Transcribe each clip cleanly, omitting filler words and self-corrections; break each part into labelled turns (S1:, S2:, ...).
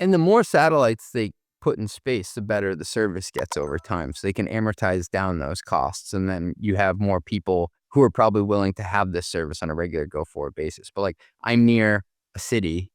S1: And the more satellites they put in space, the better the service gets over time. So they can amortize down those costs. And then you have more people who are probably willing to have this service on a regular go forward basis. But like, I'm near a city,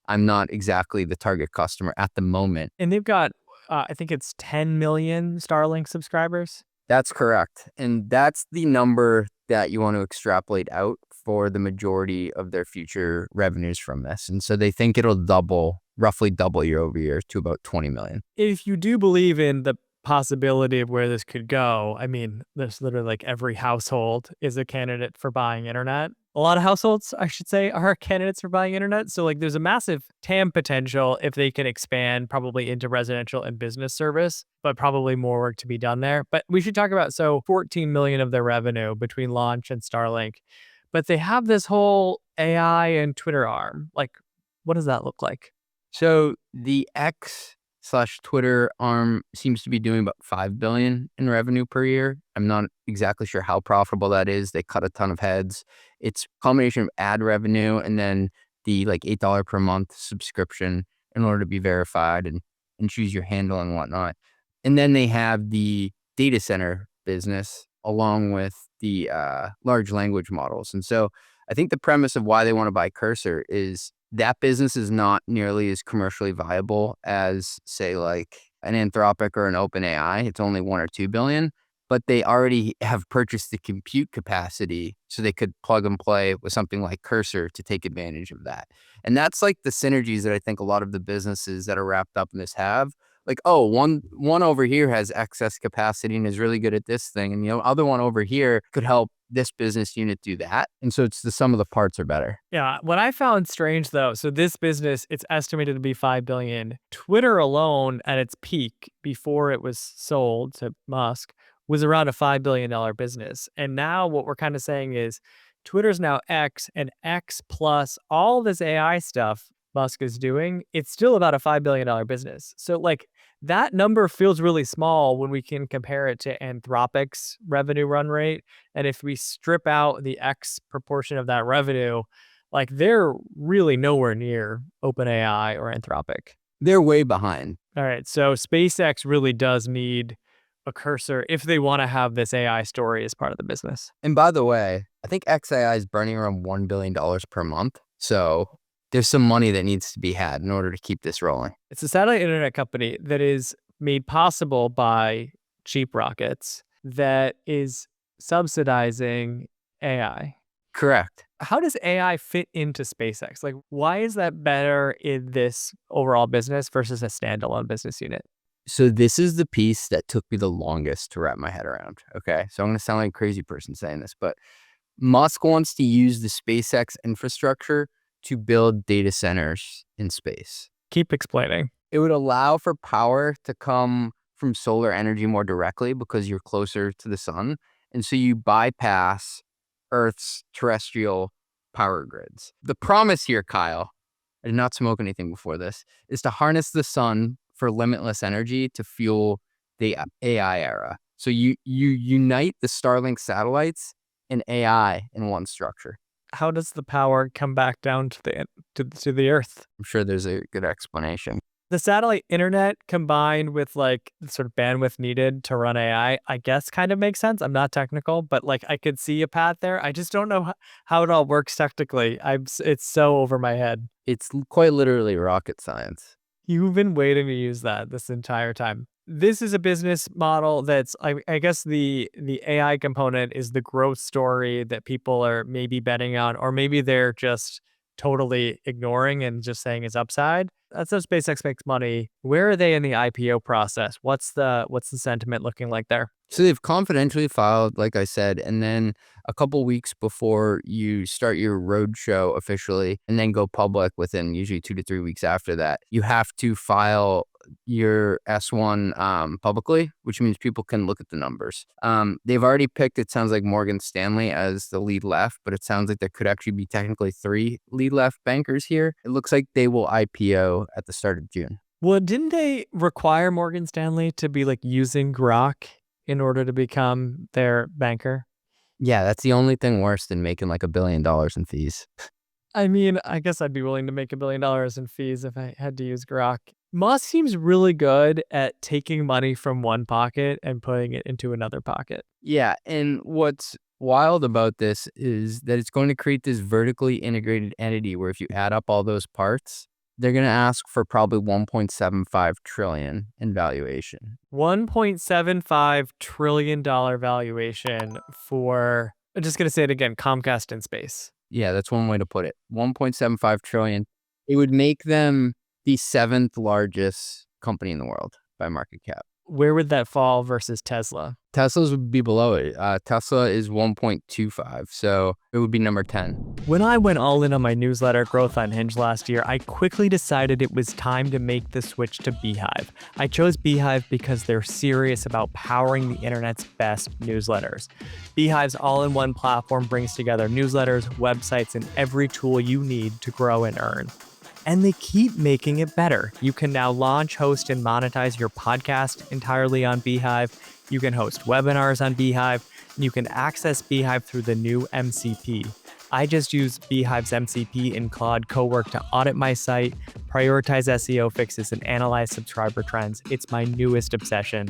S1: I'm not exactly the target customer at the moment.
S2: And they've got, I think it's 10 million Starlink subscribers.
S1: That's correct. And that's the number that you want to extrapolate out for the majority of their future revenues from this. And so they think it'll roughly double year over year to about 20 million.
S2: If you do believe in the possibility of where this could go, I mean, there's literally like every household is a candidate for buying internet. A lot of households, I should say, are candidates for buying internet. So like there's a massive TAM potential if they can expand probably into residential and business service, but probably more work to be done there. But we should talk about, so 14 million of their revenue between launch and Starlink, but they have this whole AI and Twitter arm. Like, what does that look like?
S1: So the X/Twitter arm seems to be doing about 5 billion in revenue per year. I'm not exactly sure how profitable that is. They cut a ton of heads. It's a combination of ad revenue and then the like $8 per month subscription in order to be verified and choose your handle and whatnot. And then they have the data center business along with the large language models. And so I think the premise of why they want to buy Cursor is that business is not nearly as commercially viable as, say, like an Anthropic or an OpenAI. It's only 1 or 2 billion, but they already have purchased the compute capacity so they could plug and play with something like Cursor to take advantage of that. And that's like the synergies that I think a lot of the businesses that are wrapped up in this have. Like, oh, one over here has excess capacity and is really good at this thing, and the other one over here could help this business unit do that. And so it's the sum of the parts are better.
S2: Yeah. What I found strange though, so this business, it's estimated to be 5 billion. Twitter alone at its peak before it was sold to Musk was around a $5 billion business. And now what we're kind of saying is Twitter's now X, and X plus all this AI stuff Musk is doing, it's still about a $5 billion business. So like that number feels really small when we can compare it to Anthropic's revenue run rate. And if we strip out the X proportion of that revenue, like they're really nowhere near OpenAI or Anthropic.
S1: They're way behind.
S2: All right. So SpaceX really does need a Cursor if they want to have this AI story as part of the business.
S1: And by the way, I think XAI is burning around $1 billion per month. So there's some money that needs to be had in order to keep this rolling.
S2: It's a satellite internet company that is made possible by cheap rockets that is subsidizing AI.
S1: Correct.
S2: How does AI fit into SpaceX? Like, why is that better in this overall business versus a standalone business unit?
S1: So this is the piece that took me the longest to wrap my head around. Okay. So I'm going to sound like a crazy person saying this, but Musk wants to use the SpaceX infrastructure to build data centers in space.
S2: Keep explaining.
S1: It would allow for power to come from solar energy more directly because you're closer to the sun. And so you bypass Earth's terrestrial power grids. The promise here, Kyle, I did not smoke anything before this, is to harness the sun for limitless energy to fuel the AI era. So you unite the Starlink satellites and AI in one structure.
S2: How does the power come back down to the Earth?
S1: I'm sure there's a good explanation.
S2: The satellite internet combined with like the sort of bandwidth needed to run AI, I guess kind of makes sense. I'm not technical, but like I could see a path there. I just don't know how it all works technically. It's so over my head.
S1: It's quite literally rocket science.
S2: You've been waiting to use that this entire time. This is a business model that's, I guess the AI component is the growth story that people are maybe betting on, or maybe they're just totally ignoring and just saying it's upside. That's how SpaceX makes money. Where are they in the IPO process? What's the sentiment looking like there?
S1: So they've confidentially filed, like I said, and then a couple weeks before you start your roadshow officially and then go public within usually 2 to 3 weeks after that, you have to file your S1 publicly, which means people can look at the numbers. They've already picked, it sounds like Morgan Stanley as the lead left, but it sounds like there could actually be technically 3 lead left bankers here. It looks like they will IPO at the start of June.
S2: Well, didn't they require Morgan Stanley to be like using Grok in order to become their banker?
S1: Yeah, that's the only thing worse than making like $1 billion in fees.
S2: I mean, I guess I'd be willing to make $1 billion in fees if I had to use Grok. Musk seems really good at taking money from one pocket and putting it into another pocket.
S1: Yeah, and what's wild about this is that it's going to create this vertically integrated entity where if you add up all those parts, they're going to ask for probably 1.75 trillion in valuation.
S2: $1.75 trillion valuation for, I'm just going to say it again, Comcast in space.
S1: Yeah, that's one way to put it. 1.75 trillion. It would make them the seventh largest company in the world by market cap.
S2: Where would that fall versus Tesla?
S1: Tesla's would be below it. Tesla is 1.25, so it would be number 10.
S2: When I went all in on my newsletter Growth Unhinged last year, I quickly decided it was time to make the switch to Beehive. I chose Beehive because they're serious about powering the internet's best newsletters. Beehive's all-in-one platform brings together newsletters, websites, and every tool you need to grow and earn. And they keep making it better. You can now launch, host, and monetize your podcast entirely on Beehive. You can host webinars on Beehive. And you can access Beehive through the new MCP. I just use Beehive's MCP in Claude Cowork to audit my site, prioritize SEO fixes, and analyze subscriber trends. It's my newest obsession.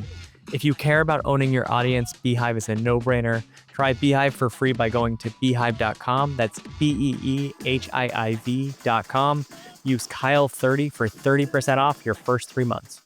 S2: If you care about owning your audience, Beehive is a no-brainer. Try Beehive for free by going to beehive.com. That's BEEHIIV.com. Use Kyle30 for 30% off your first 3 months.